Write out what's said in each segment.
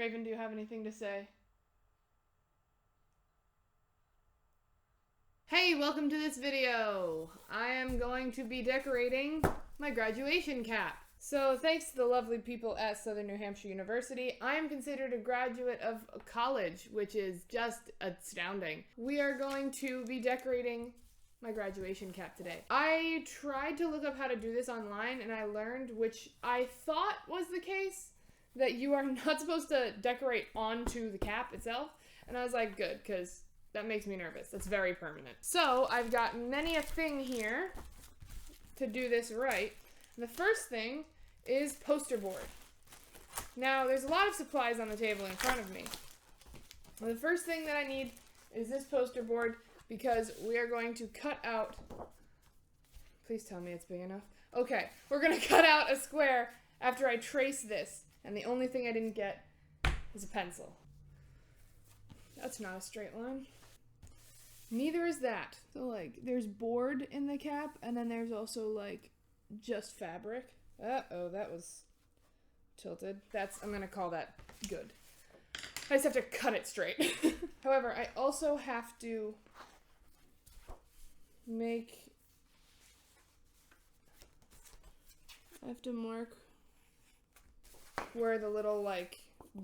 Raven, do you have anything to say? Hey, welcome to this video. I am going to be decorating my graduation cap. So thanks to the lovely people at Southern New Hampshire University, I am considered a graduate of college, which is just astounding. We are going to be decorating my graduation cap today. I tried to look up how to do this online and I learned, which I thought was the case, that you are not supposed to decorate onto the cap itself. And I was like, good, because that makes me nervous. That's very permanent. So I've got many a thing here to do this right. The first thing is poster board. Now, there's a lot of supplies on the table in front of me. The first thing that I need is this poster board because we are going to cut out... Please tell me it's big enough. Okay, we're going to cut out a square after I trace this. And the only thing I didn't get is a pencil. That's not a straight line. Neither is that. So, like, there's board in the cap, and then there's also, like, just fabric. Uh-oh, that was tilted. I'm gonna call that good. I just have to cut it straight. However, I also have to mark where the little, like,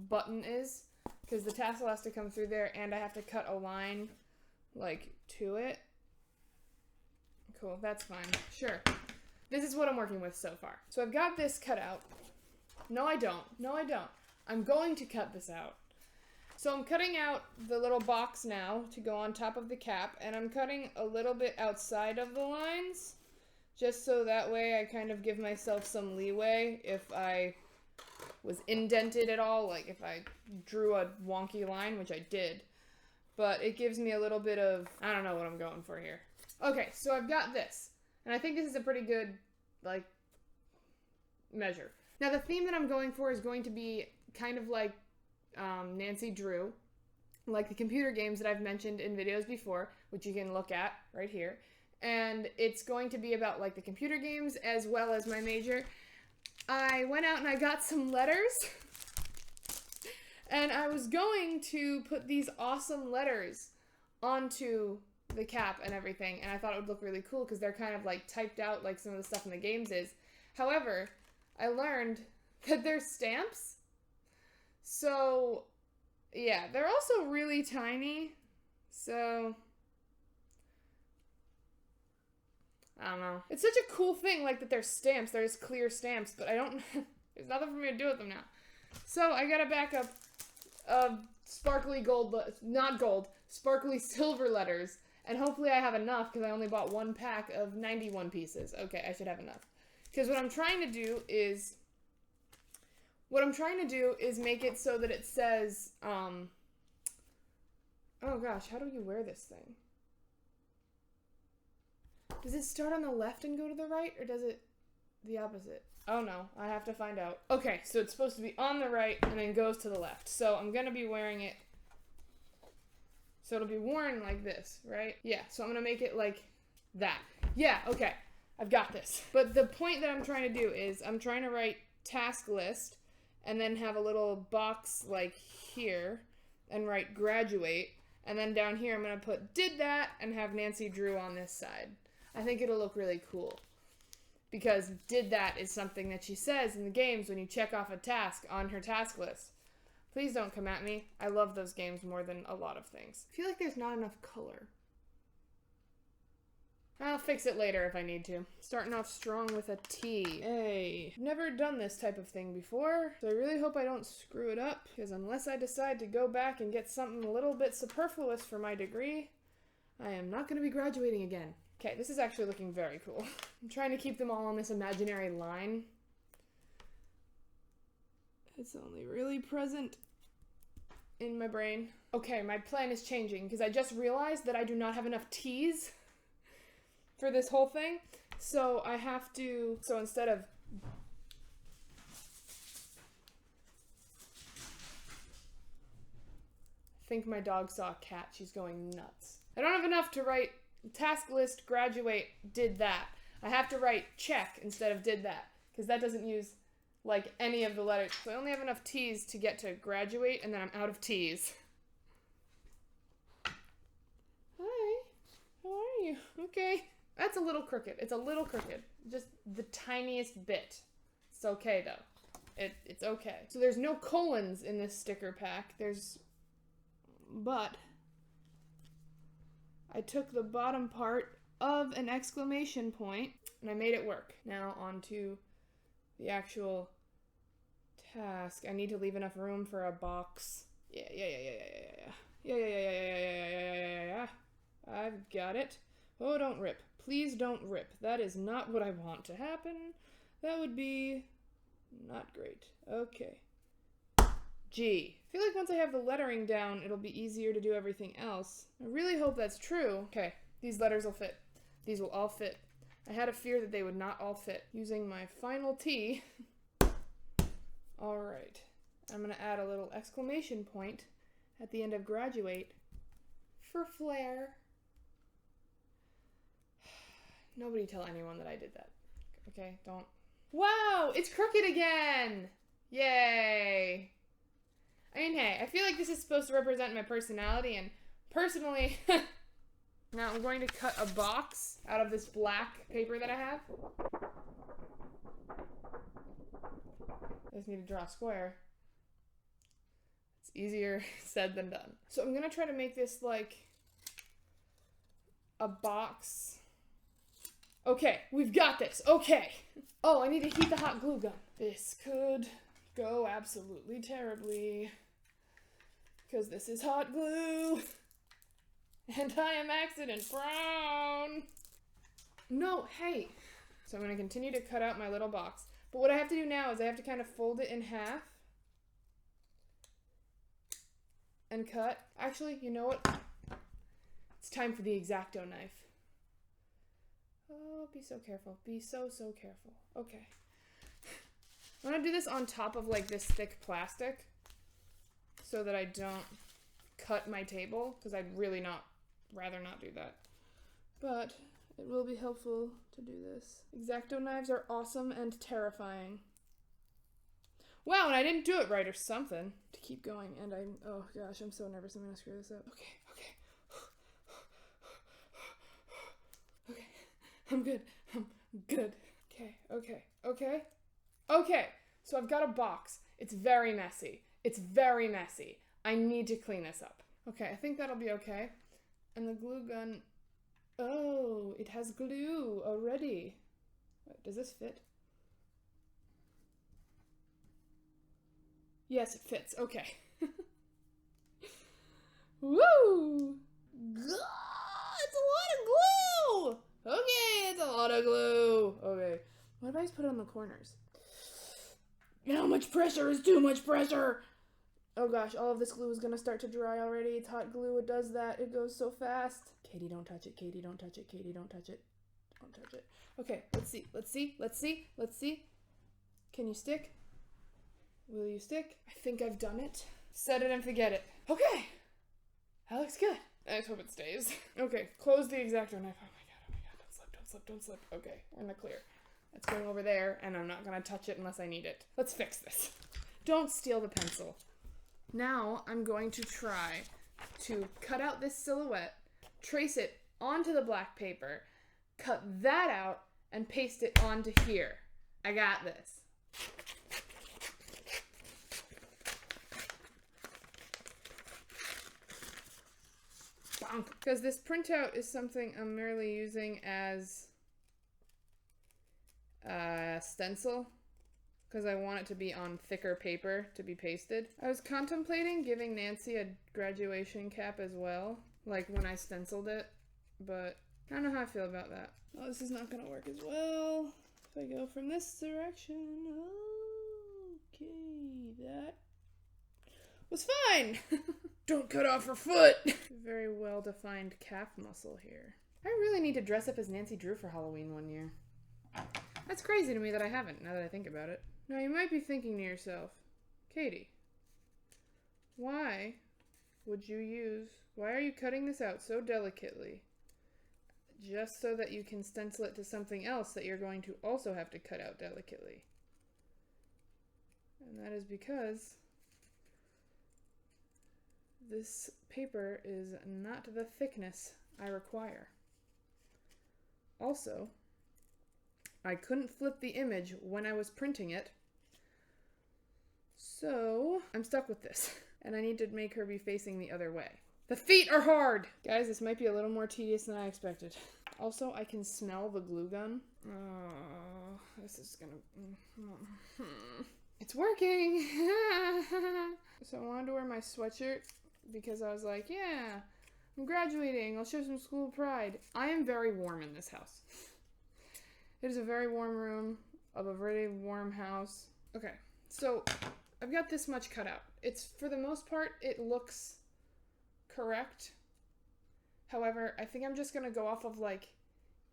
button is, because the tassel has to come through there, and I have to cut a line, like, to it. Cool, that's fine. Sure. This is what I'm working with so far. So I've got this cut out. No, I don't. No, I don't. I'm going to cut this out. So I'm cutting out the little box now to go on top of the cap, and I'm cutting a little bit outside of the lines, just so that way I kind of give myself some leeway if I was indented at all, like if I drew a wonky line, which I did. But it gives me a little bit of, I don't know what I'm going for here. Okay, so I've got this. And I think this is a pretty good, like, measure. Now the theme that I'm going for is going to be kind of like Nancy Drew, like the computer games that I've mentioned in videos before, which you can look at right here. And it's going to be about like the computer games as well as my major. I went out and I got some letters. And I was going to put these awesome letters onto the cap and everything, and I thought it would look really cool because they're kind of like typed out like some of the stuff in the games is. However, I learned that they're stamps. So, yeah, they're also really tiny. So, I don't know. It's such a cool thing, like, that they're stamps. They're just clear stamps, but I don't... There's nothing for me to do with them now. So, I got a backup of sparkly gold... Not gold. Sparkly silver letters. And hopefully I have enough, because I only bought one pack of 91 pieces. Okay, I should have enough. Because what I'm trying to do is... make it so that it says, Oh gosh, how do you wear this thing? Does it start on the left and go to the right, or does it the opposite? Oh no, I have to find out. Okay, so it's supposed to be on the right and then goes to the left. So I'm gonna be wearing it, so it'll be worn like this, right? Yeah, so I'm gonna make it like that. Yeah, okay, I've got this. But the point that I'm trying to do is I'm trying to write task list and then have a little box like here and write graduate. And then down here I'm gonna put did that and have Nancy Drew on this side. I think it'll look really cool. Because did that is something that she says in the games when you check off a task on her task list. Please don't come at me. I love those games more than a lot of things. I feel like there's not enough color. I'll fix it later if I need to. Starting off strong with a T. Hey. Never done this type of thing before, so I really hope I don't screw it up, because unless I decide to go back and get something a little bit superfluous for my degree, I am not going to be graduating again. Okay, this is actually looking very cool. I'm trying to keep them all on this imaginary line. It's only really present in my brain. Okay, my plan is changing, because I just realized that I do not have enough T's for this whole thing. So I have to, so instead of I think my dog saw a cat. She's going nuts. I don't have enough to write task list, graduate, did that. I have to write check instead of did that, because that doesn't use like any of the letters. So I only have enough T's to get to graduate, and then I'm out of T's. Hi, how are you? Okay. That's a little crooked. It's a little crooked. Just the tiniest bit. It's okay, though. It's okay. So there's no colons in this sticker pack. But I took the bottom part of an exclamation point and I made it work. Now on to the actual task. I need to leave enough room for a box. Yeah. I've got it. Oh, don't rip. Please don't rip. That is not what I want to happen. That would be not great. Okay. G. I feel like once I have the lettering down, it'll be easier to do everything else. I really hope that's true. Okay, these letters will fit. These will all fit. I had a fear that they would not all fit. Using my final T. All right. I'm going to add a little exclamation point at the end of graduate for flair. Nobody tell anyone that I did that. Okay, don't. Wow, it's crooked again! Yay! I mean, hey, I feel like this is supposed to represent my personality, and personally, now I'm going to cut a box out of this black paper that I have. I just need to draw a square. It's easier said than done. So I'm gonna try to make this like a box. Okay, we've got this. Okay. Oh, I need to heat the hot glue gun. This could go absolutely terribly. Because this is hot glue. And I am accident prone. No, hey. So I'm going to continue to cut out my little box. But what I have to do now is I have to kind of fold it in half. And cut. Actually, you know what? It's time for the X-Acto knife. Oh, be so careful. Be so careful. Okay. I'm going to do this on top of like this thick plastic so that I don't cut my table, because I'd really rather not do that. But it will be helpful to do this. X-Acto knives are awesome and terrifying. Wow, and I didn't do it right or something. To keep going, and oh gosh, I'm so nervous I'm going to screw this up. Okay. I'm good. Okay. So I've got a box. It's very messy. I need to clean this up. Okay, I think that'll be okay. And the glue gun, oh, it has glue already. Wait, does this fit? Yes, it fits. Okay. Woo! It's a lot of glue! Okay, it's a lot of glue. Okay. What if I just put it on the corners? How much pressure is too much pressure? Oh gosh, all of this glue is gonna start to dry already. It's hot glue, it does that. It goes so fast. Katie, don't touch it. Katie, don't touch it. Katie, don't touch it. Don't touch it. Okay, let's see. Can you stick? Will you stick? I think I've done it. Set it and forget it. Okay. That looks good. I just hope it stays. Okay, close the X-Acto knife. Oh my god. Don't slip. Okay, we're in the clear. It's going over there, and I'm not gonna touch it unless I need it. Let's fix this. Don't steal the pencil. Now I'm going to try to cut out this silhouette, trace it onto the black paper, cut that out, and paste it onto here. I got this. Bonk. Because this printout is something I'm merely using as a stencil, because I want it to be on thicker paper to be pasted. I was contemplating giving Nancy a graduation cap as well, like when I stenciled it, but I don't know how I feel about that. Oh, this is not gonna work as well if I go from this direction. Okay, that was fine. Don't cut off her foot. Very well-defined calf muscle here. I really need to dress up as Nancy Drew for Halloween one year. That's crazy to me that I haven't, now that I think about it. Now you might be thinking to yourself, Katie, why are you cutting this out so delicately? Just so that you can stencil it to something else that you're going to also have to cut out delicately. And that is because this paper is not the thickness I require. Also, I couldn't flip the image when I was printing it, so I'm stuck with this. And I need to make her be facing the other way. The feet are hard! Guys, this might be a little more tedious than I expected. Also, I can smell the glue gun. Oh, this is gonna... It's working! So I wanted to wear my sweatshirt because I was like, yeah, I'm graduating. I'll show some school pride. I am very warm in this house. It is a very warm room of a very warm house. Okay, so I've got this much cut out. It's, for the most part, it looks correct. However, I think I'm just gonna go off of like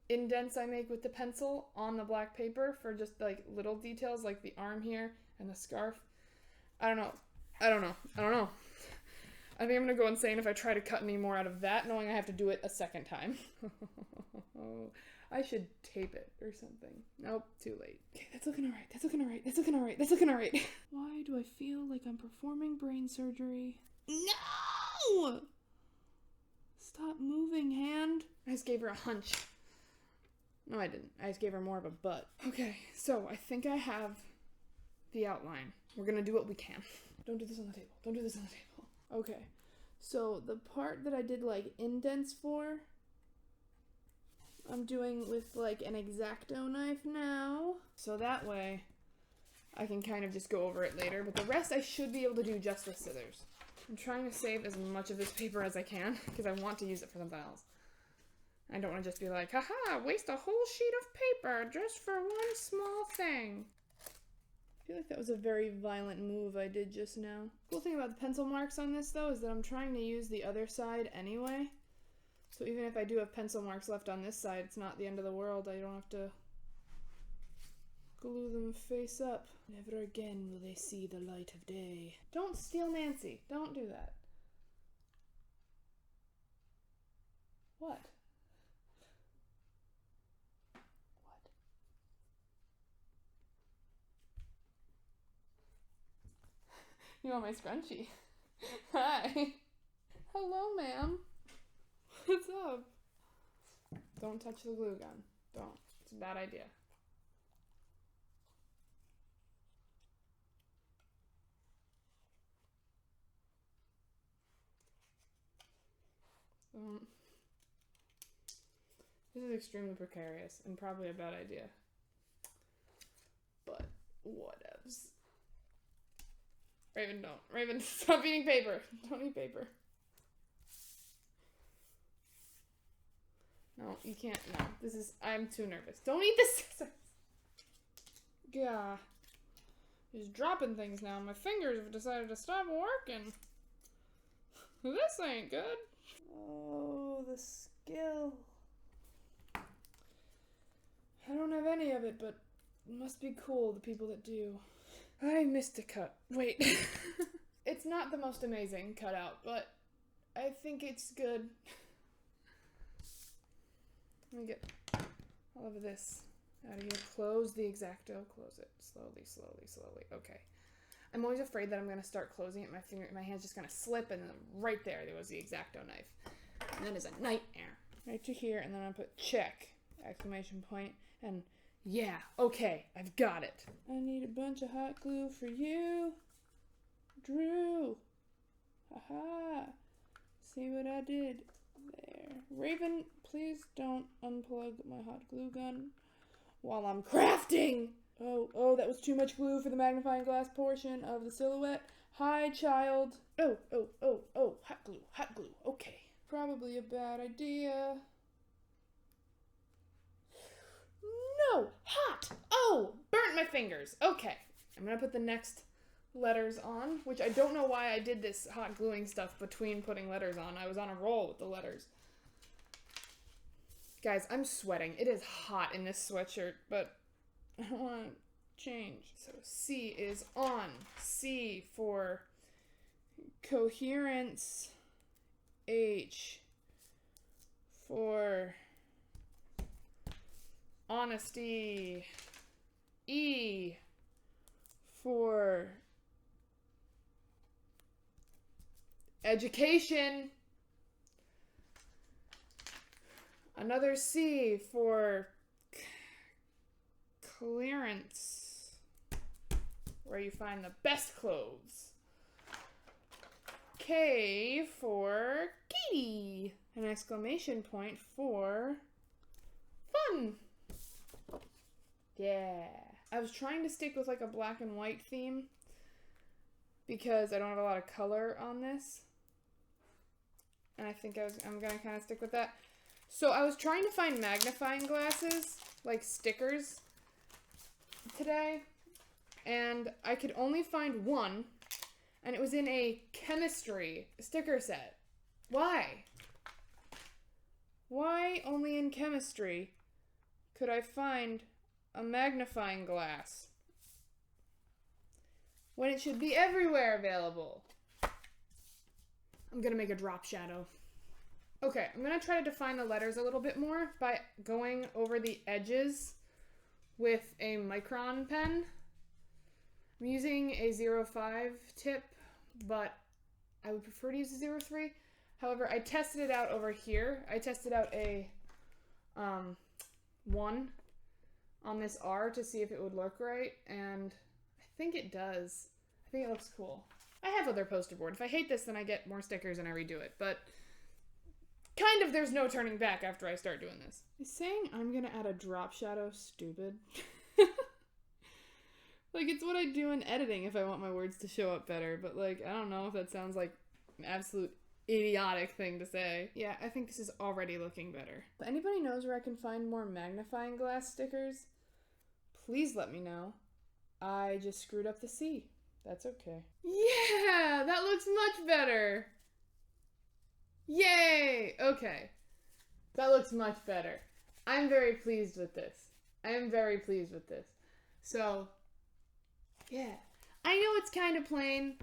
indents I make with the pencil on the black paper for just like little details like the arm here and the scarf. I don't know. I think I'm gonna go insane if I try to cut any more out of that, knowing I have to do it a second time. I should tape it or something. Nope, too late. Okay, that's looking alright. That's looking alright. That's looking alright. That's looking alright. Why do I feel like I'm performing brain surgery? No! Stop moving, hand. I just gave her a hunch. No, I didn't. I just gave her more of a butt. Okay, so I think I have the outline. We're gonna do what we can. Don't do this on the table. Don't do this on the table. Okay, so the part that I did like indents for, I'm doing with like an X-Acto knife now. So that way I can kind of just go over it later, but the rest I should be able to do just with scissors. I'm trying to save as much of this paper as I can because I want to use it for something else. I don't want to just be like, haha, waste a whole sheet of paper just for one small thing. I feel like that was a very violent move I did just now. Cool thing about the pencil marks on this though is that I'm trying to use the other side anyway. So even if I do have pencil marks left on this side, it's not the end of the world. I don't have to glue them face up. Never again will they see the light of day. Don't steal Nancy. Don't do that. What? You want my scrunchie? Hi. Hello, ma'am. What's up? Don't touch the glue gun. Don't. It's a bad idea. This is extremely precarious and probably a bad idea. But whatevs. Raven, don't. Raven, stop eating paper. Don't eat paper. No, you can't. No, this is... I'm too nervous. Don't eat the scissors. Yeah. Just dropping things now. My fingers have decided to stop working. This ain't good. Oh, the skill. I don't have any of it, but it must be cool, the people that do. I missed a cut. Wait. It's not the most amazing cutout, but I think it's good. Let me get all of this out of here. Close the X-Acto. Close it. Slowly, slowly, slowly. Okay. I'm always afraid that I'm going to start closing it. My hand's just going to slip, and then right there was the X-Acto knife. And that is a nightmare. Right to here, and then I'm going to put check, exclamation point, and yeah, okay, I've got it. I need a bunch of hot glue for you, Drew. Haha. See what I did there. Raven, please don't unplug my hot glue gun while I'm crafting. Oh, that was too much glue for the magnifying glass portion of the silhouette. Hi, child. Oh, hot glue, okay. Probably a bad idea. No, hot. Oh, burnt my fingers. Okay, I'm gonna put the next letters on, which I don't know why I did this hot gluing stuff between putting letters on. I was on a roll with the letters. Guys, I'm sweating. It is hot in this sweatshirt, but I don't want to change. So C is on. C for coherence. H for honesty. E for Education. Another C for clearance, where you find the best clothes. K for Katie. An exclamation point for fun. Yeah. I was trying to stick with like a black and white theme because I don't have a lot of color on this. And I think I'm gonna kind of stick with that. So I was trying to find magnifying glasses, like stickers, today. And I could only find one. And it was in a chemistry sticker set. Why? Why only in chemistry could I find a magnifying glass when it should be everywhere available? I'm gonna make a drop shadow. Okay, I'm gonna try to define the letters a little bit more by going over the edges with a micron pen. I'm using a 0.5 tip, but I would prefer to use a 0.3. However, I tested it out over here. I tested out a 1 on this R to see if it would look right, and I think it does. I think it looks cool. I have other poster board. If I hate this, then I get more stickers and I redo it, but kind of there's no turning back after I start doing this. Is saying I'm gonna add a drop shadow stupid? Like, it's what I do in editing if I want my words to show up better, but like, I don't know if that sounds like an absolute idiotic thing to say. Yeah, I think this is already looking better. If anybody knows where I can find more magnifying glass stickers, please let me know. I just screwed up the C. That's okay. Yeah, that looks much better. Yay! Okay. That looks much better. I'm very pleased with this. I am very pleased with this. So, yeah. I know it's kind of plain.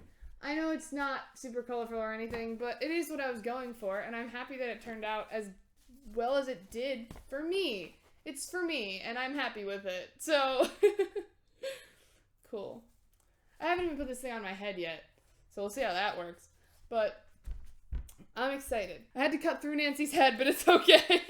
I know it's not super colorful or anything, but it is what I was going for, and I'm happy that it turned out as well as it did for me. It's for me, and I'm happy with it. So, cool. I haven't even put this thing on my head yet, so we'll see how that works. But I'm excited. I had to cut through Nancy's head, but it's okay.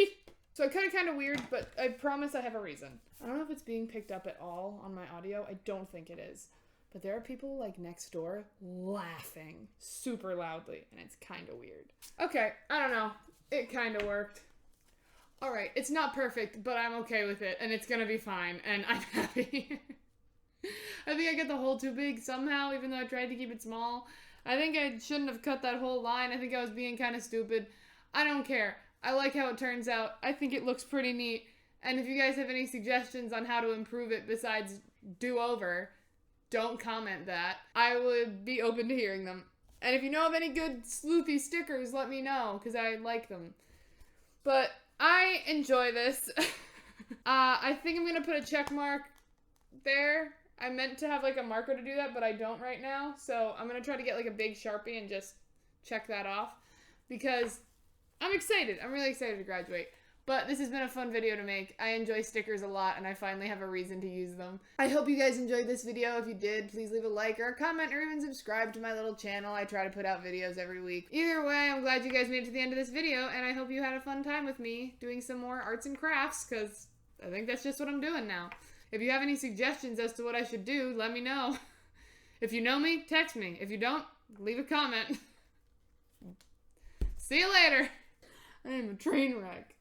So I cut it kind of weird, but I promise I have a reason. I don't know if it's being picked up at all on my audio. I don't think it is. But there are people, like, next door laughing super loudly, and it's kind of weird. Okay, I don't know. It kind of worked. All right, it's not perfect, but I'm okay with it, and it's gonna be fine, and I'm happy. I think I got the hole too big somehow, even though I tried to keep it small. I think I shouldn't have cut that whole line. I think I was being kind of stupid. I don't care. I like how it turns out. I think it looks pretty neat. And if you guys have any suggestions on how to improve it besides do-over, don't comment that. I would be open to hearing them. And if you know of any good sleuthy stickers, let me know, because I like them. But I enjoy this. I think I'm going to put a check mark there. I meant to have like a marker to do that, but I don't right now. So I'm going to try to get like a big Sharpie and just check that off, because I'm excited. I'm really excited to graduate. But this has been a fun video to make. I enjoy stickers a lot, and I finally have a reason to use them. I hope you guys enjoyed this video. If you did, please leave a like or a comment or even subscribe to my little channel. I try to put out videos every week. Either way, I'm glad you guys made it to the end of this video, and I hope you had a fun time with me doing some more arts and crafts, because I think that's just what I'm doing now. If you have any suggestions as to what I should do, let me know. If you know me, text me. If you don't, leave a comment. See you later. I am a train wreck.